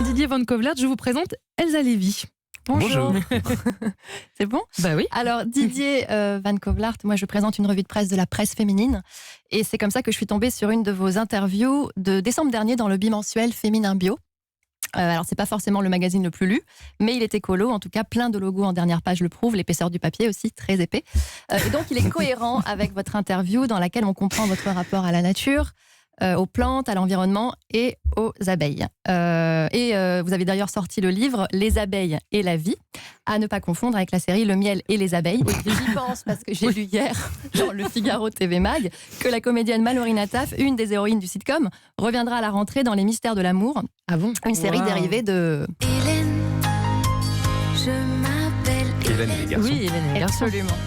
Didier Van Kovlert, je vous présente Elsa Lévy. Bonjour. C'est bon ? Bah oui. Alors Didier Van Kovlert, moi je présente une revue de presse de la presse féminine et c'est comme ça que je suis tombée sur une de vos interviews de décembre dernier dans le bimensuel Féminin Bio. Alors c'est pas forcément le magazine le plus lu, mais il est écolo, en tout cas plein de logos en dernière page le prouvent, l'épaisseur du papier aussi, très épais. Et donc il est cohérent avec votre interview dans laquelle on comprend votre rapport à la nature, aux plantes, à l'environnement et aux abeilles. Vous avez d'ailleurs sorti le livre « Les abeilles et la vie », à ne pas confondre avec la série « Le miel et les abeilles ». J'y pense parce que j'ai lu hier, dans le Figaro TV Mag, que la comédienne Mallory Nataf, une des héroïnes du sitcom, reviendra à la rentrée dans Les Mystères de l'amour. Ah bon ? Une série dérivée de... Hélène, je m'appelle Hélène et les garçons. Oui, Hélène et les garçons. Absolument.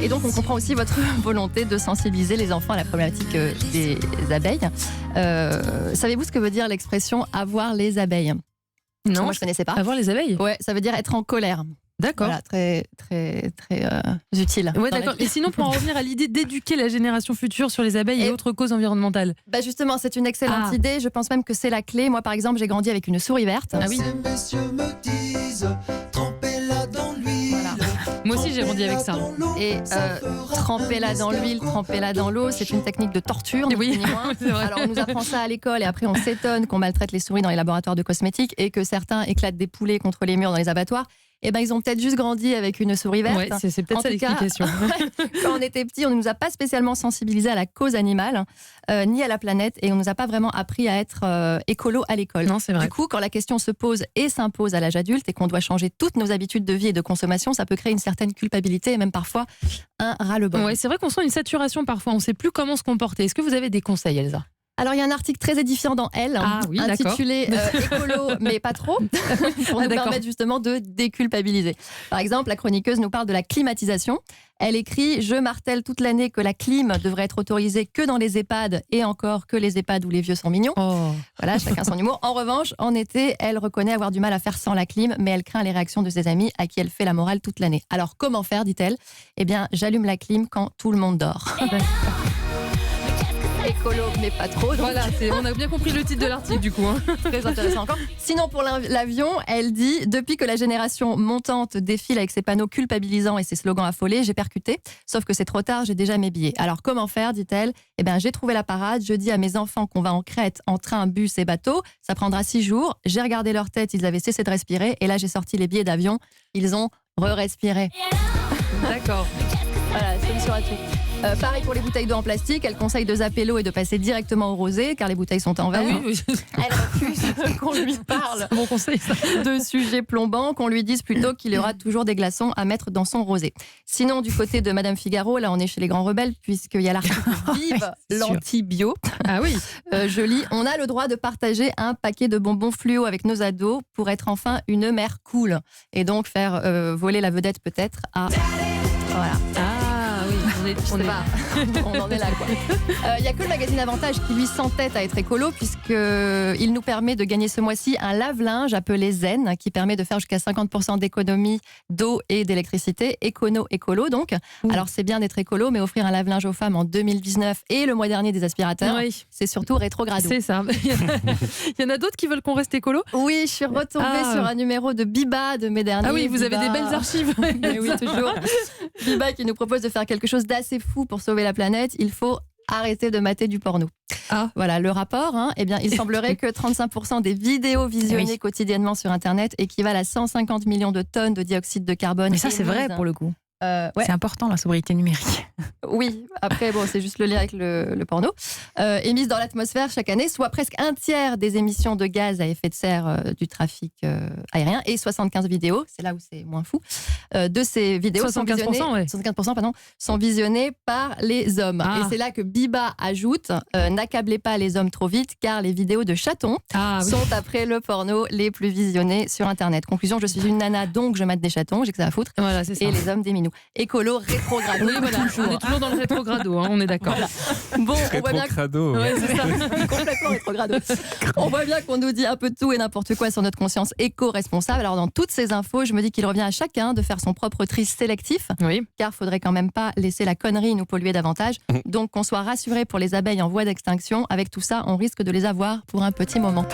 Et donc on comprend aussi votre volonté de sensibiliser les enfants à la problématique des abeilles. Savez-vous ce que veut dire l'expression « avoir les abeilles » ? Non, Moi je connaissais pas. avoir les abeilles. Ouais, ça veut dire être en colère. D'accord. Voilà, très utile. Ouais, dans la d'accord. vie. Et sinon, pour en revenir à l'idée d'éduquer la génération future sur les abeilles et Et- autres causes environnementales. Bah justement, c'est une excellente Ah. idée. Je pense même que c'est la clé. Moi, par exemple, j'ai grandi avec une souris verte. Ah oui. Ces messieurs me disent, trempez-la dans l'huile. Voilà. Moi aussi, j'ai grandi avec ça. Et trempez-la dans l'huile, trempez-la dans l'eau, c'est une technique de torture. ni Oui, plus ni moins. c'est vrai. Alors on nous apprend ça à l'école et après on s'étonne qu'on maltraite les souris dans les laboratoires de cosmétiques et que certains éclatent des poulets contre les murs dans les abattoirs. Eh ben ils ont peut-être juste grandi avec une souris verte. Ouais, c'est peut-être En ça tout cas, l'explication. Quand on était petit, on ne nous a pas spécialement sensibilisés à la cause animale, ni à la planète, et on ne nous a pas vraiment appris à être écolo à l'école. Non, c'est vrai. Du coup, quand la question se pose et s'impose à l'âge adulte et qu'on doit changer toutes nos habitudes de vie et de consommation, ça peut créer une certaine culpabilité et même parfois un ras-le-bol. Ouais, c'est vrai qu'on sent une saturation parfois. On ne sait plus comment se comporter. Est-ce que vous avez des conseils, Elsa ? Alors, il y a un article très édifiant dans Elle, Ah oui, d'accord. intitulé Écolo, mais pas trop, pour nous d'accord. permettre justement de déculpabiliser. Par exemple, la chroniqueuse nous parle de la climatisation. Elle écrit « Je martèle toute l'année que la clim devrait être autorisée que dans les EHPAD et encore que les EHPAD où les vieux sont mignons. » Oh. Voilà, chacun son humour. En revanche, en été, elle reconnaît avoir du mal à faire sans la clim, mais elle craint les réactions de ses amis à qui elle fait la morale toute l'année. Alors, comment faire, dit-elle ? Eh bien, j'allume la clim quand tout le monde dort. Écolo, mais pas trop. Donc Voilà, on a bien compris le titre de l'article du coup. Hein. très intéressant encore. Sinon, pour l'avion, elle dit « Depuis que la génération montante défile avec ses panneaux culpabilisants et ses slogans affolés, j'ai percuté. Sauf que c'est trop tard, j'ai déjà mes billets. Alors, comment faire ?» dit-elle. « Eh bien, j'ai trouvé la parade. Je dis à mes enfants qu'on va en Crète, en train, bus et bateau. Ça prendra 6 jours. J'ai regardé leur tête, ils avaient cessé de respirer. Et là, j'ai sorti les billets d'avion. Ils ont re-respiré. » D'accord. Voilà, solution à tout. Pareil pour les bouteilles d'eau en plastique, elle conseille de zapper l'eau et de passer directement au rosé, car les bouteilles sont en Ah verre. oui, oui. Elle refuse qu'on lui parle Bon conseil ça. de sujets plombants, qu'on lui dise plutôt qu'il y aura toujours des glaçons à mettre dans son rosé. Sinon, du côté de Madame Figaro, là on est chez les grands rebelles, puisqu'il y a l'article Vive c'est sûr. l'anti-bio. Ah oui. Je lis « On a le droit de partager un paquet de bonbons fluo avec nos ados pour être enfin une mère cool. » Et donc faire voler la vedette peut-être à... Voilà. Ah oui, On en est là, quoi. Il n'y a que le magazine Avantage qui lui s'entête à être écolo, puisqu'il nous permet de gagner ce mois-ci un lave-linge appelé Zen, qui permet de faire jusqu'à 50% d'économie d'eau et d'électricité, écono-écolo donc. Alors c'est bien d'être écolo, mais offrir un lave-linge aux femmes en 2019 et le mois dernier des aspirateurs, Oui. c'est surtout rétrogrado. C'est ça. Il y en a d'autres qui veulent qu'on reste écolo. Oui, je suis retombée Ah. sur un numéro de Biba de mai dernier. Ah oui, vous avez Biba. des belles archives. Mais oui, toujours. Biba qui nous propose de faire quelque chose d'assez fou pour sauver la planète. Il faut arrêter de mater du porno. Ah. Voilà, le rapport, eh bien, il semblerait que 35% des vidéos visionnées Oui. quotidiennement sur Internet équivalent à 150 millions de tonnes de dioxyde de carbone. Mais ça, c'est vrai émises. pour le coup. Ouais. C'est important, la sobriété numérique. Oui, après, bon, c'est juste le lien avec le porno. Émises dans l'atmosphère chaque année, soit presque un tiers des émissions de gaz à effet de serre du trafic aérien et 75 vidéos, c'est là où c'est moins fou, de ces vidéos 75%, ouais. 75%, pardon, sont visionnées par les hommes. Ah. Et c'est là que Biba ajoute n'accablez pas les hommes trop vite car les vidéos de chatons Ah oui. sont après le porno les plus visionnées sur Internet. Conclusion, je suis une nana donc je mate des chatons, j'ai que ça à foutre. Voilà, c'est ça. Et les hommes des minous. Écolo, rétrogrado. Oui, voilà, on est toujours dans le rétrogrado, hein, on est d'accord. Voilà. Bon, on voit bien que... Rétrogrado. Ouais, c'est ça. complètement rétrogrado. On voit bien qu'on nous dit un peu de tout et n'importe quoi sur notre conscience éco-responsable. Alors dans toutes ces infos, je me dis qu'il revient à chacun de faire son propre tri sélectif, Oui. car faudrait quand même pas laisser la connerie nous polluer davantage. Donc qu'on soit rassuré pour les abeilles en voie d'extinction. Avec tout ça, on risque de les avoir pour un petit moment.